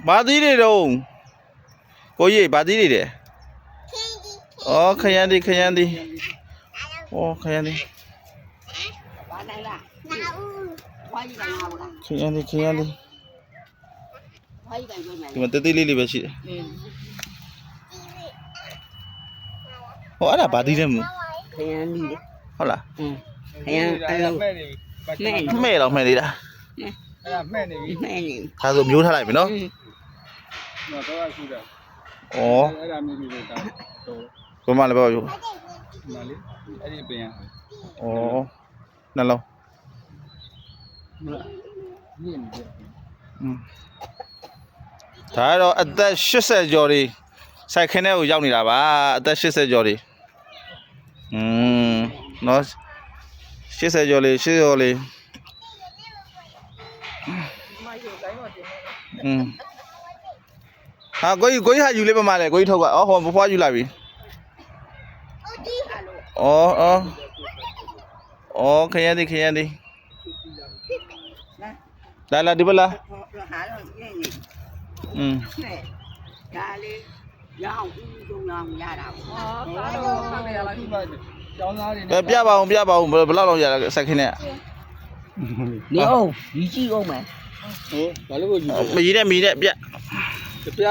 ဘာသီးတွေတော့ကိုကြီးဘာသီးတွေလဲခရမ်းသီးခရမ်းသီးခရမ်းသီးဒီမှာတေးသေးလေးပဲရှိတယ်အဲ့ဒါဘာသီးလဲမလို့ခရမ်းသီးဟုတ်လားခရမ်းအဲ့လိုမဲ့တော့မဲ့သေးတာအဲ့ဒါမဲ့နေပြီဒါဆိုမျိုးထားလိုက်ပြီနော်တော့ရှိတာအဲ့ဒါမျိုးမျိုးတာဘယ်မှာလဲပေါ့ယူဒီမှာလေအဲ့ဒီပင်နှလုံးမြင့်နေဒါကတော့အသက်80ကျော်တွေစိုက်ခင်းထဲကိုရောက်နေတာပါအသက်80ကျော်တွေနော်80ကျော်လေး80ကျော်လေးဟာကိုကြီးဟာယူလေးပမာလဲကိုကြီးထုတ်ကဟောဘဖွားယူလာပြီခရမ်းသီးလာဒီဘလာဒါလေးရအောင်ဦးဆုံးအောင်ရတာကျောင်းသားတွေပြပါအောင်ဘယ်လောက်လောက်ရလဲစိုက်ခင်းနဲ့နေအောင်ဒီကြည့်အောင်မယ်ဘာလို့ကိုယူမကြီးနဲ့မီနဲ့ပြ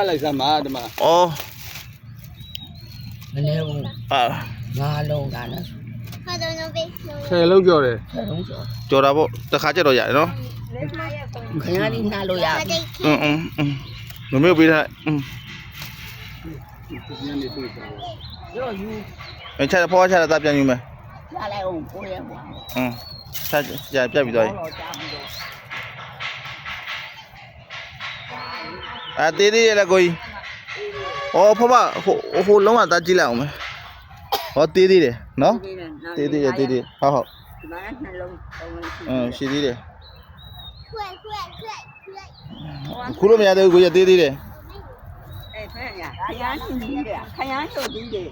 လိုက်စမ်းပါဒီမှာမလဲဘူးငါလုံးကလည်း10လုံးကြော်တယ်ကြော်တာပေါ့တစ်ခါကြက်တော့ရတယ်နော်ခရမ်းသီးနှာလို့ရမမေပေးထားရောယူချာဖွားချတာပြန်ယူမယ်ရလိုက်အောင်ကိုရဲပေါ့ချာပြတ်ပြီးသွားပြီသေးရလဲကိုကြီးဖွားဟိုလုံးဝသားကြည့်လိုက်အောင်မယ်သေးတယ်နော်သေးဟုတ်ဒီမှာနှလုံးရှိသေးတယ်ခုလို့မရသေးဘူးကိုကြီးသေးတယ်ဖဲ့ရခရမ်းသီးတယ်ခရမ်းချုပ်သီးတယ်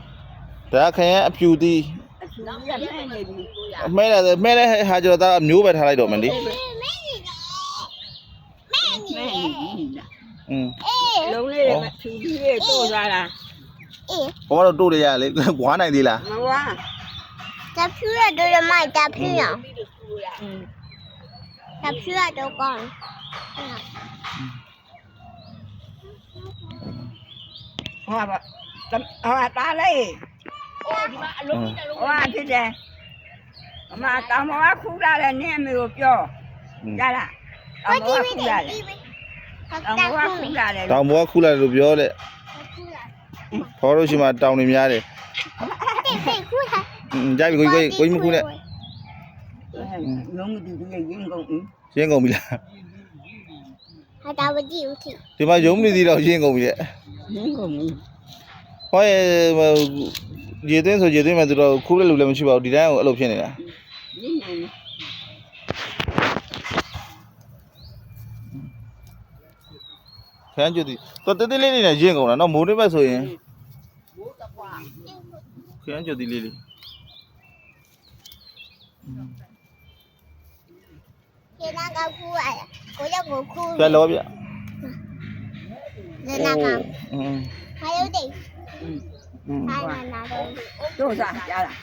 ဒါခရမ်းအဖြူသီးအဖြူရမဲ့နေပြီမဲလဲဟာကျတော့ဒါမျိုးပဲထားလိုက်တော့မယ်လေလုံးလေးတွေဖြူသီးတွေတိုးသွားတာဘောတော့တိုးရလေဝါနိုင်သေးလားမဝါဒါဖြူရတော့မိုက်ဒါဖြူရဒါဖြူရတော့ကောင်းဟောတာလေးဒီမှာအလုံးကြီးတစ်လုံးဟောဖြစ်တယ်အမတောင်ပေါ်ကခူးလာတယ်နင်းအမေကိုပြောရလားတောင်ပေါ်ကခူးလာတယ်တောင်ပေါ်ကခူးလာတယ်လို့ပြောတဲ့ခေါ်လို့ရှိမှတောင်နေများတယ်ကြိုက်ပြီကိုကြီးမခူးနဲ့လုံးမတူဘူးရင်းကုန်ပြီလားဟာတာဝကြည့်ဦးထိဒီမှာရုံးနေသေးတော့ရင်းကုန်ပြီလေရင်းကုန်ပြီဟောရေသွင်းဆိုရေသွင်းမယ်ဆိုတော့ခူးတဲ့လူလည်းမရှိပါဘူးဒီတိုင်းကိုအဲ့လိုဖြစ်နေတာခရမ်းကျွတ်ဒီတော့တေးသေးလေးနဲ့ရင်းကုန်တာနော်မိုးနေဘက်ဆိုရင်မိုးတပွားခရမ်းကျွတ်ဒီလေးကျေနာကခူးရကိုရောက်ကိုခူးပြလောပြကျေနာကဟာရုတ်တိဟာနာတော့တို့စားရလား